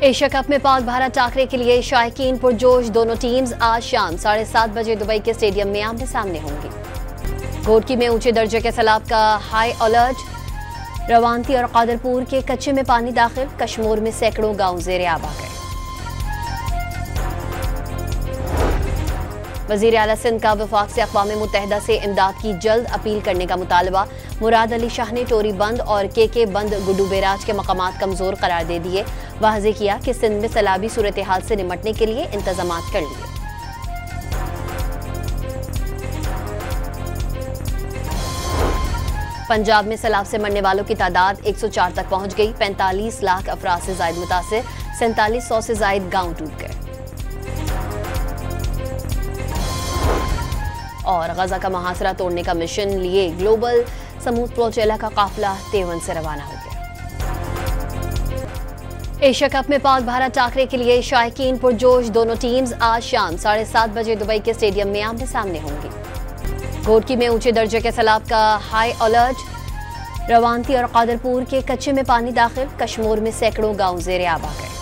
Asia cup में पाक भारत टाकरे के लिए शायकीन पुरजोश। दोनों टीम्स आज शाम 7:30 बजे दुबई के स्टेडियम में आमने सामने होंगी। घोटकी में ऊंचे दर्जे के सैलाब का हाई अलर्ट। रवानती और कादरपुर के कच्चे में पानी दाखिल। कश्मीर में सैकड़ों गांव ज़ेरे आब आ गए। वज़ीर आला सिंध का वफाक से अक़वाम मुत्तहिदा से इमदाद की जल्द अपील करने का मुतालबा। मुराद अली शाह ने टोरी बंद और के बंद गुड्डू बैराज के मकामात कमज़ोर करार दे दिए। वाज़े किया कि सिंध में सैलाबी सूरत हाल से निमटने के लिए इंतजामात कर लिए। पंजाब में सैलाब से मरने वालों की तादाद 104 तक पहुंच गई। 45 लाख अफराद से जायद मुतासिर। 4700 से जायद गांव डूब गए। और गजा का मुहासरा तोड़ने का मिशन लिए ग्लोबल समूद प्रोचेला का काफिला तेवन से रवाना हो गया। एशिया कप में पाक भारत टाकरे के लिए शायकीन पुरजोश। दोनों टीम्स आज शाम 7:30 बजे दुबई के स्टेडियम में आमने सामने होंगी। घोटकी में ऊंचे दर्जे के सैलाब का हाई अलर्ट। रवानती और कादरपुर के कच्चे में पानी दाखिल। कश्मीर में सैकड़ों गांव ज़ेरे आब आ गए।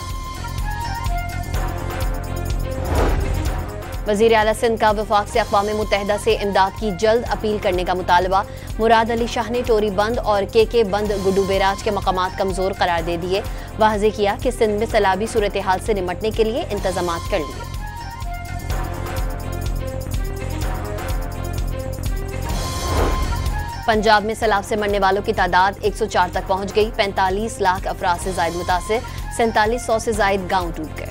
वज़ीर आला सिंध का वफाक से अक़वाम मुत्तहिदा से इमदाद की जल्द अपील करने का मुतालबा। मुराद अली शाह ने टोरी बंद और के बंद गुड्डू बैराज के मकामात कमज़ोर करार दे दिए। वाज़े किया कि सिंध में सैलाबी सूरत हाल से निमटने के लिए इंतजामात कर लिए। पंजाब में सैलाब से मरने वालों की तादाद 104 तक पहुंच गई। 45 लाख अफराद से जायद मुतासिर। 4700 से जायद गांव डूब गए।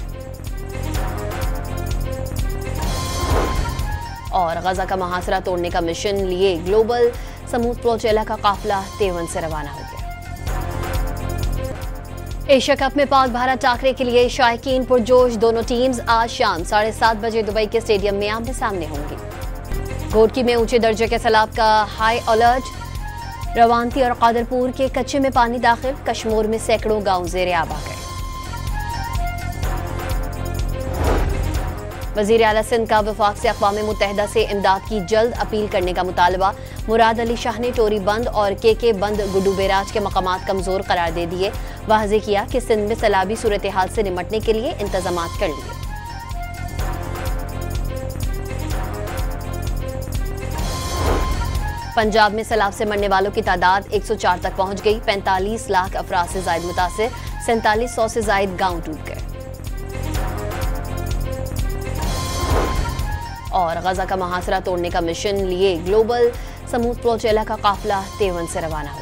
और गजा का मुहासरा तोड़ने का मिशन लिए ग्लोबल समूद प्रोचेला का काफिला तेवन से रवाना हो गया। एशिया कप में पाक भारत टाकरे के लिए शायकीन पुरजोश। दोनों टीम्स आज शाम 7:30 बजे दुबई के स्टेडियम में आमने सामने होंगी। घोटकी में ऊंचे दर्जे के सैलाब का हाई अलर्ट। रवानती और कादरपुर के कच्चे में पानी दाखिल। कश्मीर में सैकड़ों गांव ज़ेरे आब आ गए। वज़ीर आला सिंध का वफाक से अक़वाम मुत्तहिदा से इमदाद की जल्द अपील करने का मुतालबा। मुराद अली शाह ने टोरी बंद और के बंद गुड्डू बैराज के मकामात कमज़ोर करार दे दिए। वाज़े किया कि सिंध में सैलाबी सूरत हाल से निमटने के लिए इंतजामात कर लिए। पंजाब में सैलाब से मरने वालों की तादाद 104 तक पहुंच गई। 45 लाख अफराद से जायद मुतासिर। 4700 से जायद गांव डूब गए। और गजा का मुहासरा तोड़ने का मिशन लिए ग्लोबल समूद प्रोचेला का काफिला तेवन से रवाना हो